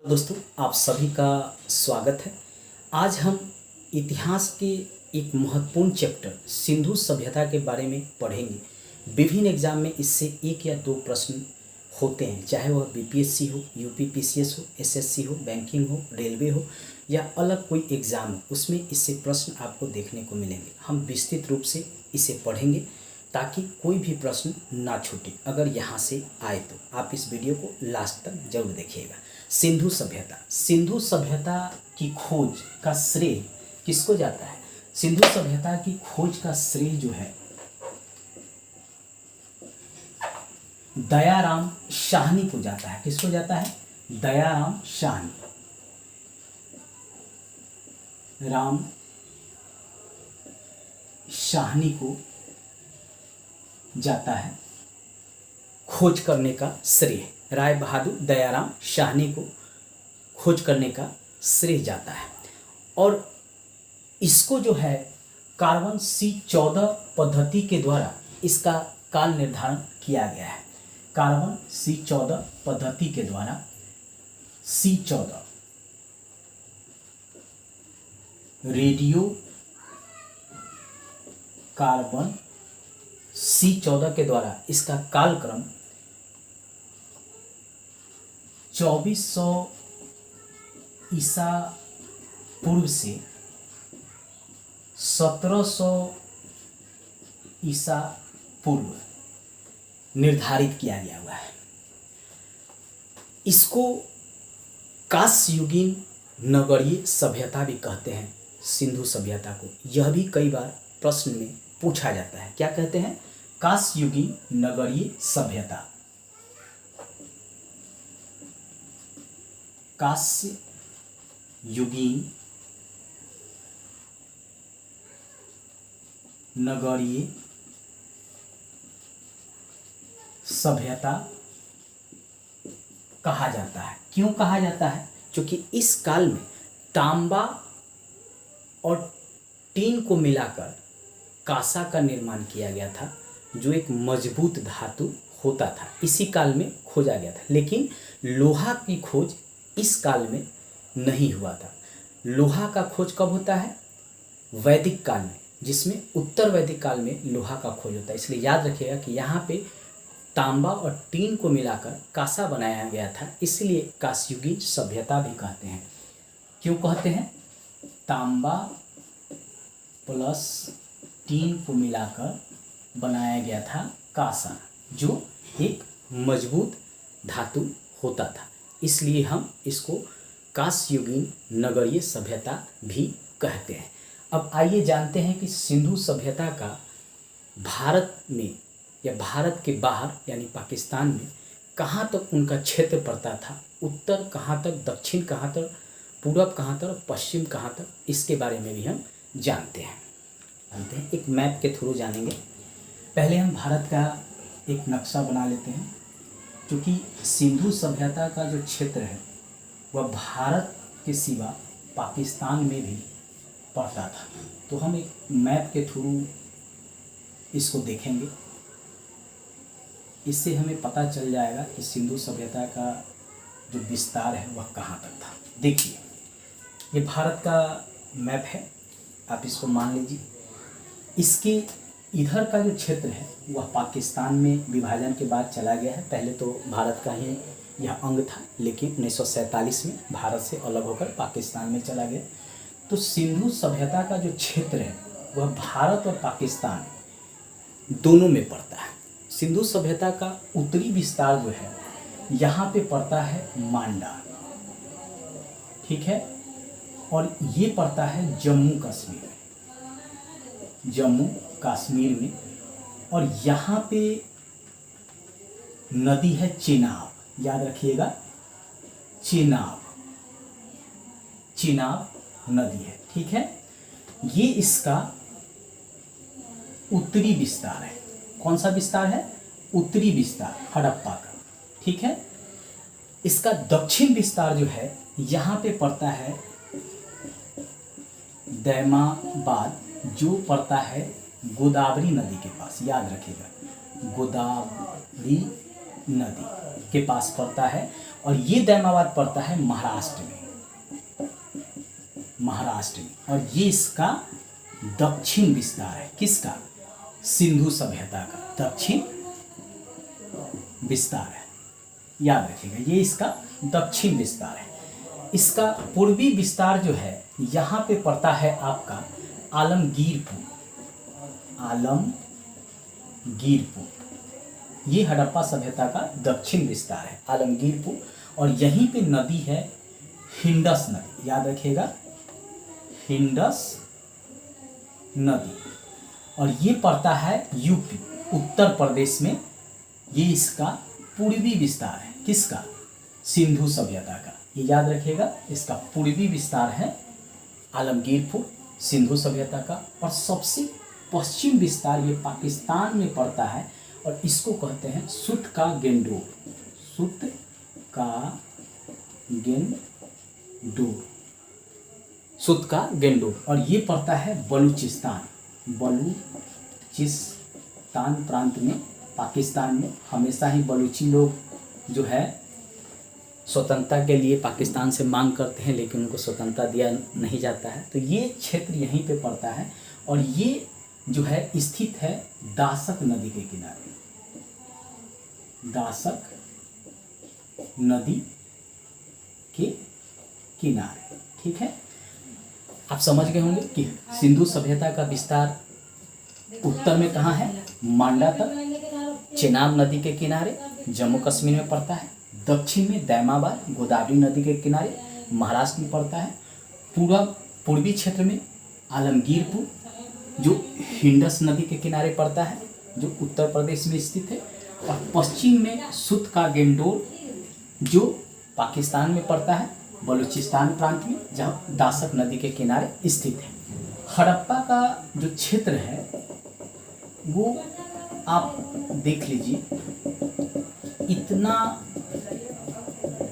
दोस्तों, आप सभी का स्वागत है। आज हम इतिहास के एक महत्वपूर्ण चैप्टर सिंधु सभ्यता के बारे में पढ़ेंगे। विभिन्न एग्जाम में इससे एक या दो प्रश्न होते हैं, चाहे वह बीपीएससी हो, यूपीपीसीएस हो, एसएससी हो, बैंकिंग हो, रेलवे हो या अलग कोई एग्ज़ाम हो, उसमें इससे प्रश्न आपको देखने को मिलेंगे। हम विस्तृत रूप से इसे पढ़ेंगे ताकि कोई भी प्रश्न ना छूटे। अगर यहाँ से आए तो आप इस वीडियो को लास्ट तक जरूर देखिएगा। सिंधु सभ्यता की खोज का श्रेय किसको जाता है? सिंधु सभ्यता की खोज का श्रेय जो है दयाराम साहनी को जाता है। किसको जाता है? दयाराम साहनी, राम साहनी को जाता है खोज करने का श्रेय। राय बहादुर दयाराम साहनी को खोज करने का श्रेय जाता है। और इसको जो है कार्बन C14 पद्धति के द्वारा इसका काल निर्धारण किया गया है। कार्बन C14 पद्धति के द्वारा C14 रेडियो कार्बन C14 के द्वारा इसका कालक्रम 2400 ईसा पूर्व से 1700 ईसा पूर्व निर्धारित किया गया हुआ है। इसको कांस्ययुगीन नगरीय सभ्यता भी कहते हैं। सिंधु सभ्यता को यह भी कई बार प्रश्न में पूछा जाता है। क्या कहते हैं? कांस्ययुगीन नगरीय सभ्यता। कांस्ययुगीन नगरीय सभ्यता कहा जाता है। क्यों कहा जाता है? क्योंकि इस काल में तांबा और टीन को मिलाकर कांसा का निर्माण किया गया था, जो एक मजबूत धातु होता था। इसी काल में खोजा गया था। लेकिन लोहा की खोज इस काल में नहीं हुआ था। लोहा का खोज कब होता है? वैदिक काल में, जिसमें उत्तर वैदिक काल में लोहा का खोज होता है। इसलिए याद रखिएगा कि यहाँ पे तांबा और टीन को मिलाकर कांसा बनाया गया था। इसलिए कांस्ययुगीन सभ्यता भी कहते हैं। क्यों कहते हैं? तांबा प्लस टीन को मिलाकर बनाया गया था कांसा, जो एक मजबूत धातु होता था। इसलिए हम इसको कांस्ययुगीन नगरीय सभ्यता भी कहते हैं। अब आइए जानते हैं कि सिंधु सभ्यता का भारत में या भारत के बाहर यानी पाकिस्तान में कहाँ तक उनका क्षेत्र पड़ता था। उत्तर कहाँ तक, दक्षिण कहाँ तक, पूरब कहाँ तक, पश्चिम कहाँ तक, इसके बारे में भी हम जानते हैं। एक मैप के थ्रू जानेंगे। पहले हम भारत का एक नक्शा बना लेते हैं। क्योंकि सिंधु सभ्यता का जो क्षेत्र है वह भारत के सिवा पाकिस्तान में भी पड़ता था, तो हम एक मैप के थ्रू इसको देखेंगे। इससे हमें पता चल जाएगा कि सिंधु सभ्यता का जो विस्तार है वह कहाँ तक था। देखिए, ये भारत का मैप है, आप इसको मान लीजिए। इसके इधर का जो क्षेत्र है वह पाकिस्तान में विभाजन के बाद चला गया है। पहले तो भारत का ही यह अंग था, लेकिन 1947 में भारत से अलग होकर पाकिस्तान में चला गया। तो सिंधु सभ्यता का जो क्षेत्र है वह भारत और पाकिस्तान दोनों में पड़ता है। सिंधु सभ्यता का उत्तरी विस्तार जो है यहाँ पे पड़ता है मांडा, ठीक है, और ये पड़ता है जम्मू कश्मीर में। और यहाँ पे नदी है चेनाब, याद रखिएगा, चेनाब नदी है, ठीक है। ये इसका उत्तरी विस्तार है। कौन सा विस्तार है? उत्तरी विस्तार हड़प्पा का, ठीक है। इसका दक्षिण विस्तार जो है यहाँ पे पड़ता है दैमाबाद, जो पड़ता है गोदावरी नदी के पास, याद रखिएगा, गोदावरी नदी के पास पड़ता है। और ये दैमाबाद पड़ता है महाराष्ट्र में, और ये इसका दक्षिण विस्तार है। किसका? सिंधु सभ्यता का दक्षिण विस्तार है, याद रखिएगा, ये इसका दक्षिण विस्तार है। इसका पूर्वी विस्तार जो है यहाँ पे पड़ता है आपका आलमगीरपुर, ये हड़प्पा सभ्यता का दक्षिण विस्तार है, आलमगीरपुर। और यहीं पे नदी है हिंडस नदी, याद रखिएगा, हिंडस नदी, और ये पड़ता है यूपी, उत्तर प्रदेश में। ये इसका पूर्वी विस्तार है। किसका? सिंधु सभ्यता का। ये याद रखिएगा, इसका पूर्वी विस्तार है आलमगीरपुर, सिंधु सभ्यता का। और सबसे पश्चिम विस्तार ये पाकिस्तान में पड़ता है, और इसको कहते हैं सुत का गेंडोर, सुत का गेंडोर। और ये पड़ता है बलूचिस्तान प्रांत में, पाकिस्तान में। हमेशा ही बलूची लोग जो है स्वतंत्रता के लिए पाकिस्तान से मांग करते हैं, लेकिन उनको स्वतंत्रता दिया नहीं जाता है। तो ये क्षेत्र यहीं पे पड़ता है, और ये जो है स्थित है दासक नदी के किनारे, दासक नदी के किनारे। ठीक है, आप समझ गए होंगे कि सिंधु सभ्यता का विस्तार उत्तर में कहाँ है? मांडा तक, चेनाब नदी के किनारे, जम्मू कश्मीर में पड़ता है। दक्षिण में दैमाबाद, गोदावरी नदी के किनारे, महाराष्ट्र में पड़ता है। पूर्वी क्षेत्र में आलमगीरपुर, जो हिंडस नदी के किनारे पड़ता है, जो उत्तर प्रदेश में स्थित है। और पश्चिम में सुत का गेंडोर, जो पाकिस्तान में पड़ता है, बलूचिस्तान प्रांत में, जहाँ दासक नदी के किनारे स्थित है। हड़प्पा का जो क्षेत्र है वो आप देख लीजिए, इतना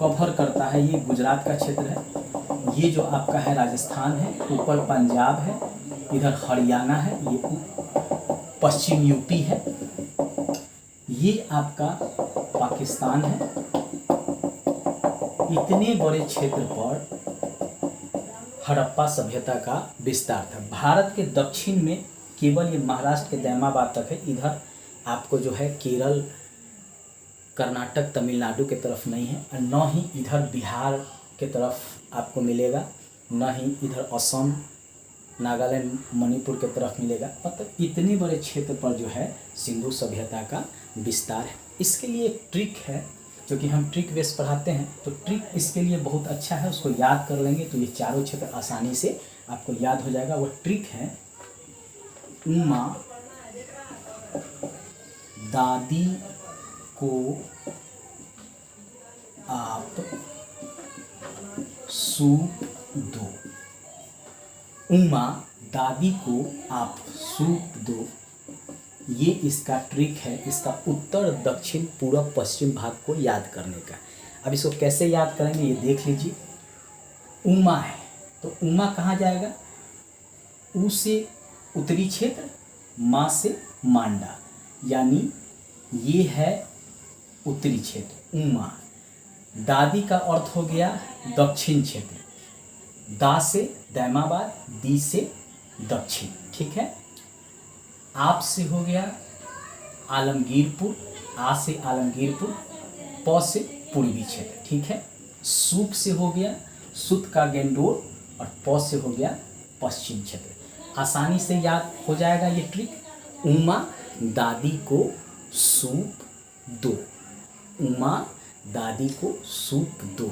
कवर करता है। ये गुजरात का क्षेत्र है, ये जो आपका है राजस्थान है, ऊपर पंजाब है, इधर हरियाणा है, ये पश्चिम यूपी है, ये आपका पाकिस्तान है। इतने बड़े क्षेत्र पर हड़प्पा सभ्यता का विस्तार था। भारत के दक्षिण में केवल ये महाराष्ट्र के दैमाबाद तक है। इधर आपको जो है केरल, कर्नाटक, तमिलनाडु के तरफ नहीं है, और न ही इधर बिहार के तरफ आपको मिलेगा, न ही इधर असम, नागालैंड, मणिपुर के तरफ मिलेगा। मतलब इतने बड़े क्षेत्र पर जो है सिंधु सभ्यता का विस्तार है। इसके लिए एक ट्रिक है, जो कि हम ट्रिक बेस पढ़ाते हैं, तो ट्रिक इसके लिए बहुत अच्छा है, उसको याद कर लेंगे तो ये चारों क्षेत्र आसानी से आपको याद हो जाएगा। वो ट्रिक है, उमा दादी को आप सूप दो, उमा दादी को आप सूप दो। ये इसका ट्रिक है, इसका उत्तर, दक्षिण, पूर्व, पश्चिम भाग को याद करने का। अब इसको कैसे याद करेंगे ये देख लीजिए। उमा है तो उमा कहाँ जाएगा? ऊ से उत्तरी क्षेत्र, माँ से मांडा, यानी ये है उत्तरी क्षेत्र उमा। दादी का अर्थ हो गया दक्षिण क्षेत्र, दा से दैमाबाद, दी से दक्षिण। ठीक है, आप से हो गया आलमगीरपुर, आ से आलमगीरपुर, प से पूर्वी क्षेत्र। ठीक है, सूप से हो गया सुत का गेंडोर, और प से हो गया पश्चिम क्षेत्र। आसानी से याद हो जाएगा ये ट्रिक। उमा दादी को सूप दो, उमा दादी को सूप दो,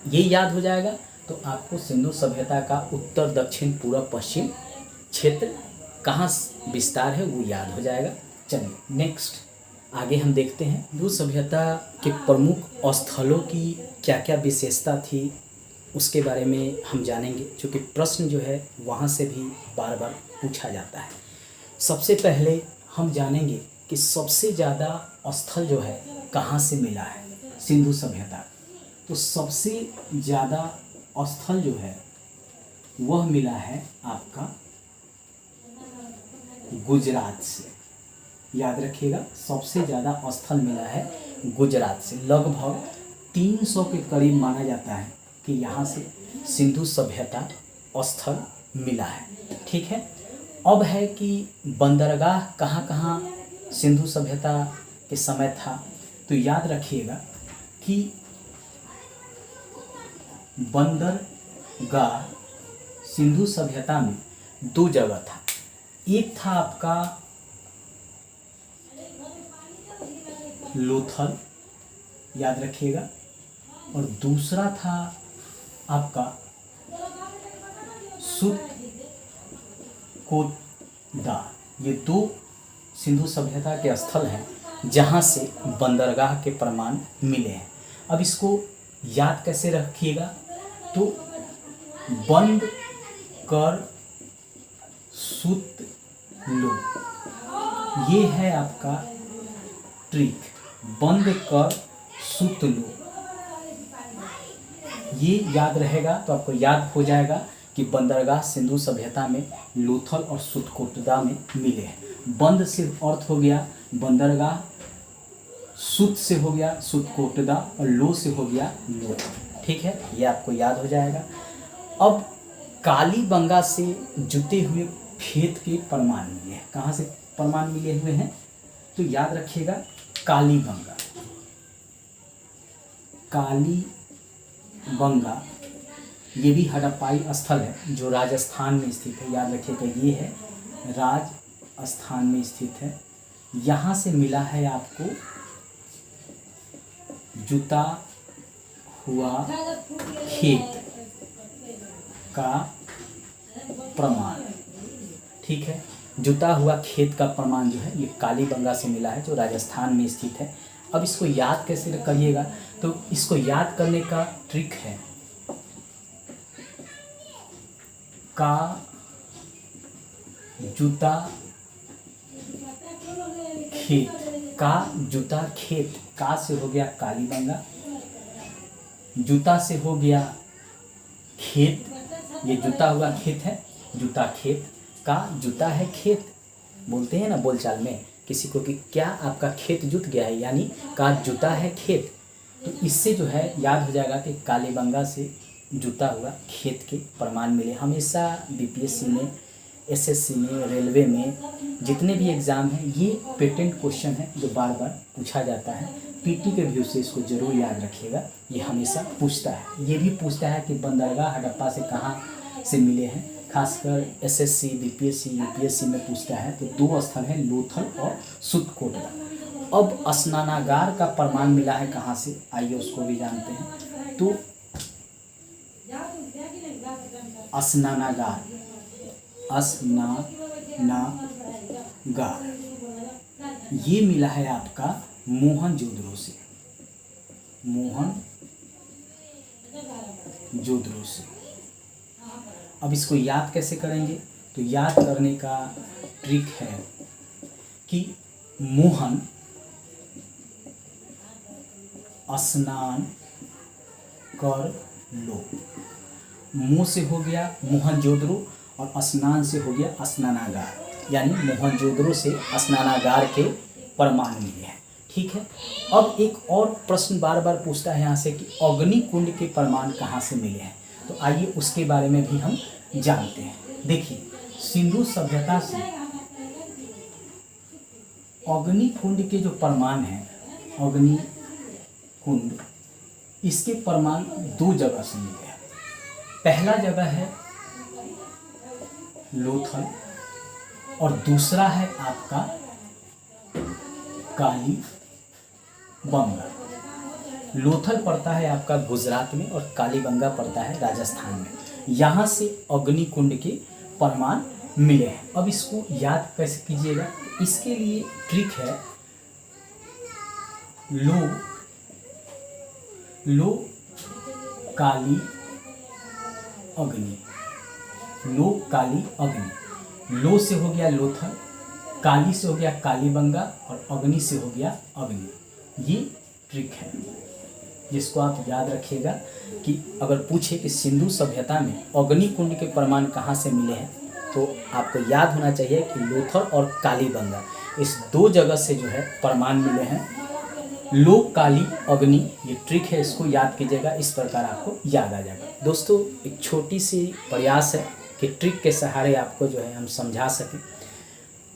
ये याद हो जाएगा तो आपको सिंधु सभ्यता का उत्तर, दक्षिण, पूर्व, पश्चिम क्षेत्र कहाँ विस्तार है वो याद हो जाएगा। चलिए नेक्स्ट आगे हम देखते हैं सिंधु सभ्यता के प्रमुख स्थलों की क्या क्या विशेषता थी, उसके बारे में हम जानेंगे, क्योंकि प्रश्न जो है वहाँ से भी बार बार पूछा जाता है। सबसे पहले हम जानेंगे कि सबसे ज़्यादा स्थल जो है कहाँ से मिला है सिंधु सभ्यता। तो सबसे ज़्यादा स्थल जो है वह मिला है आपका गुजरात से। याद रखिएगा, सबसे ज़्यादा स्थल मिला है गुजरात से। लगभग 300 के करीब माना जाता है कि यहाँ से सिंधु सभ्यता स्थल मिला है। ठीक है, अब है कि बंदरगाह कहाँ कहाँ सिंधु सभ्यता के समय था। तो याद रखिएगा कि बंदरगाह सिंधु सभ्यता में 2 जगह था। एक था आपका लोथल, याद रखिएगा, और दूसरा था आपका सुतकोदा। ये 2 सिंधु सभ्यता के स्थल हैं जहाँ से बंदरगाह के प्रमाण मिले हैं। अब इसको याद कैसे रखिएगा, तो बंद कर सुत लो, ये है आपका ट्रिक। बंद कर सुत लो, ये याद रहेगा तो आपको याद हो जाएगा कि बंदरगाह सिंधु सभ्यता में लोथल और सुतकोटदा में मिले हैं। बंद से अर्थ हो गया बंदरगाह, सुत से हो गया सुतकोटदा और लो से हो गया लोथल। ठीक है, ये आपको याद हो जाएगा। अब कालीबंगा से जुटे हुए खेत के प्रमाण मिले हैं। कहाँ से प्रमाण मिले हुए हैं, तो याद रखिएगा कालीबंगा। कालीबंगा ये भी हड़प्पाई स्थल है जो राजस्थान में स्थित है। याद रखिएगा ये है राजस्थान में स्थित है। यहाँ से मिला है आपको जुता हुआ खेत का प्रमाण। ठीक है, जुता हुआ खेत का प्रमाण जो है ये कालीबंगा से मिला है जो राजस्थान में स्थित है। अब इसको याद कैसे करिएगा, तो इसको याद करने का ट्रिक है का जुता खेत। का जुता खेत, का से हो गया कालीबंगा, जुता से हो गया खेत, ये जुता हुआ खेत है, जुता खेत। का जुता है खेत, बोलते हैं ना बोलचाल में किसी को कि क्या आपका खेत जुत गया है, यानी का जुता है खेत। तो इससे जो है याद हो जाएगा कि कालीबंगा से जुता हुआ खेत के प्रमाण मिले। हमेशा बीपीएससी में, एसएससी में, रेलवे में जितने भी एग्ज़ाम हैं ये पेटेंट क्वेश्चन है जो बार बार पूछा जाता है। पीटी के व्यू से इसको जरूर याद रखिएगा, ये हमेशा पूछता है। ये भी पूछता है कि बंदरगाह हड़प्पा से कहाँ से मिले हैं, खासकर एसएससी, बीपीएससी, यूपीएससी में पूछता है। तो 2 स्थल हैं लोथल और सुतकोटदा। अब स्नानागार का प्रमाण मिला है कहाँ से, आइए उसको भी जानते हैं। तो स्नानागार, स्नानागार ये मिला है आपका मोहनजोदड़ो से, मोहनजोदड़ो से। अब इसको याद कैसे करेंगे, तो याद करने का ट्रिक है कि मोहन स्नान कर लो। मुँह से हो गया मोहनजोदड़ो और स्नान से हो गया स्नानागार, यानी मोहनजोदड़ो से स्नानागार के प्रमाण मिले हैं। ठीक है, अब एक और प्रश्न बार बार पूछता है यहाँ से कि अग्निकुंड के प्रमाण कहाँ से मिले हैं। तो आइए उसके बारे में भी हम जानते हैं। देखिए, सिंधु सभ्यता से अग्निकुंड के जो प्रमाण हैं, अग्निकुंड, इसके प्रमाण 2 जगह से मिले हैं। पहला जगह है लोथल और दूसरा है आपका कालीबंगा। लोथल पड़ता है आपका गुजरात में और कालीबंगा पड़ता है राजस्थान में। यहाँ से अग्निकुंड के प्रमाण मिले हैं। अब इसको याद कैसे कीजिएगा, इसके लिए ट्रिक है लो काली अग्नि। लो काली अग्नि, लो से हो गया लोथल, काली से हो गया कालीबंगा और अग्नि से हो गया अग्नि। ये ट्रिक है जिसको आप याद रखिएगा कि अगर पूछे कि सिंधु सभ्यता में अग्निकुंड के प्रमाण कहाँ से मिले हैं, तो आपको याद होना चाहिए कि लोथल और कालीबंगा, इस 2 जगह से जो है प्रमाण मिले हैं लोक काली अग्नि, ये ट्रिक है, इसको याद कीजिएगा, इस प्रकार आपको याद आ जाएगा। दोस्तों एक छोटी सी प्रयास है कि ट्रिक के सहारे आपको जो है हम समझा सकें।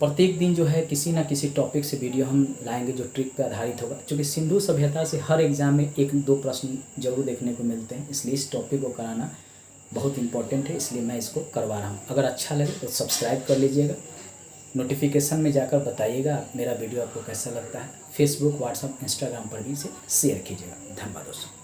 प्रत्येक दिन जो है किसी ना किसी टॉपिक से वीडियो हम लाएंगे जो ट्रिक पर आधारित होगा, क्योंकि सिंधु सभ्यता से हर एग्जाम में 1-2 प्रश्न जरूर देखने को मिलते हैं, इसलिए इस टॉपिक को कराना बहुत इंपॉर्टेंट है, इसलिए मैं इसको करवा रहा हूँ। अगर अच्छा लगे तो सब्सक्राइब कर लीजिएगा, नोटिफिकेशन में जाकर बताइएगा मेरा वीडियो आपको कैसा लगता है। फेसबुक, व्हाट्सएप, इंस्टाग्राम पर भी इसे शेयर कीजिएगा। धन्यवाद दोस्तों।